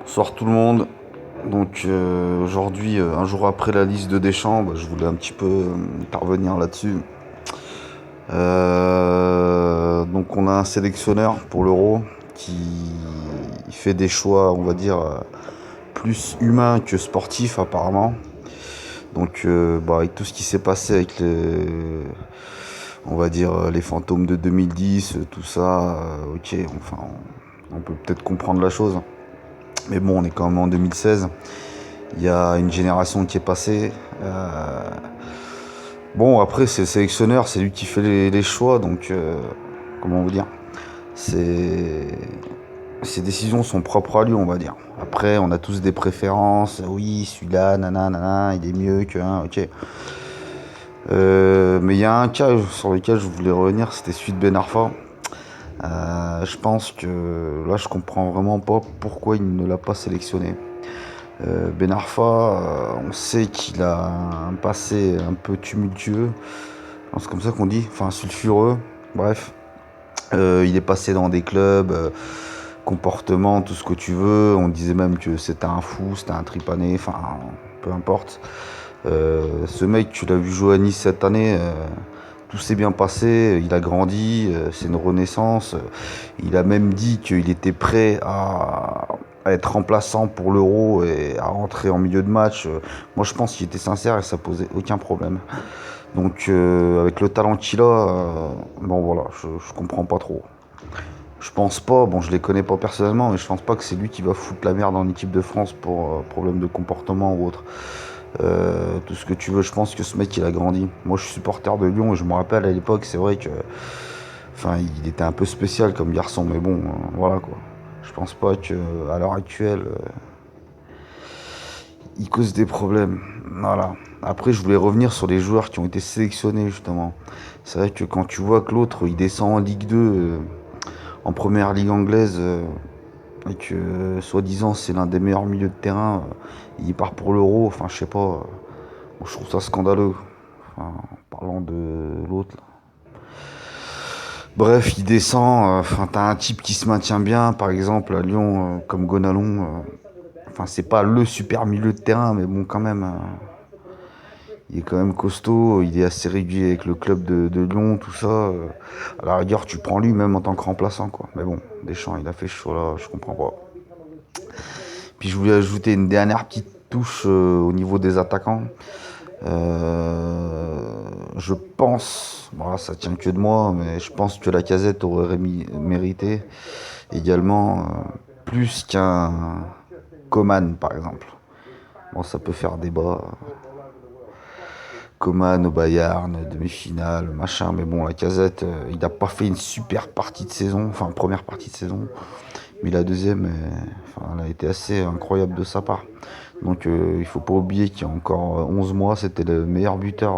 Bonsoir tout le monde. Donc aujourd'hui, un jour après la liste de Deschamps, je voulais un petit peu intervenir là-dessus. Donc on a un sélectionneur pour l'Euro qui fait des choix, on va dire, plus humains que sportifs apparemment. Donc avec tout ce qui s'est passé avec on va dire, les fantômes de 2010, tout ça, ok, enfin, on peut peut-être comprendre la chose. Mais bon, on est quand même en 2016. Il y a une génération qui est passée. Bon, après, c'est le sélectionneur, c'est lui qui fait les choix, donc comment vous dire, c'est ses décisions sont propres à lui, on va dire. Après, on a tous des préférences. Oui, celui-là, nanana, il est mieux que un, ok. Mais il y a un cas sur lequel je voulais revenir, c'était celui de Ben Arfa. Je pense que là, je comprends vraiment pas pourquoi il ne l'a pas sélectionné. Ben Arfa, on sait qu'il a un passé un peu tumultueux. C'est comme ça qu'on dit, enfin sulfureux. Bref, il est passé dans des clubs, comportement, tout ce que tu veux. On disait même que c'était un fou, c'était un tripané, enfin peu importe. Ce mec, tu l'as vu jouer à Nice cette année. Tout s'est bien passé, il a grandi, c'est une renaissance. Il a même dit qu'il était prêt à être remplaçant pour l'Euro et à rentrer en milieu de match. Moi, je pense qu'il était sincère et ça posait aucun problème. Donc, avec le talent qu'il a, bon voilà, je comprends pas trop. Je pense pas, bon, je les connais pas personnellement, mais je pense pas que c'est lui qui va foutre la merde en équipe de France pour problème de comportement ou autre. Tout ce que tu veux, je pense que ce mec il a grandi. Moi je suis supporter de Lyon et je me rappelle à l'époque, c'est vrai que enfin il était un peu spécial comme garçon, mais bon, voilà quoi. Je pense pas que à l'heure actuelle il cause des problèmes. Voilà. Après je voulais revenir sur les joueurs qui ont été sélectionnés justement. C'est vrai que quand tu vois que l'autre il descend en Ligue 2 en première ligue anglaise et que soi-disant c'est l'un des meilleurs milieux de terrain, il part pour l'Euro, enfin je sais pas, je trouve ça scandaleux. Enfin, en parlant de l'autre là. Bref, il descend. Enfin, t'as un type qui se maintient bien, par exemple à Lyon, comme Gonalon. Enfin, c'est pas le super milieu de terrain, mais bon, quand même, il est quand même costaud. Il est assez régulier avec le club de Lyon, tout ça. À la rigueur, tu prends lui même en tant que remplaçant, quoi. Mais bon, Deschamps, il a fait ce choix-là, je comprends pas. Puis je voulais ajouter une dernière petite touche au niveau des attaquants. Je pense, bon, ça tient que de moi, mais je pense que la Lacazette aurait mérité également plus qu'un Coman par exemple. Bon, ça peut faire débat. Coman au Bayern, demi-finale, machin, mais bon, la Lacazette, il n'a pas fait une super partie de saison, enfin première partie de saison, mais la deuxième, enfin, elle a été assez incroyable de sa part. Donc il faut pas oublier qu'il y a encore 11 mois, c'était le meilleur buteur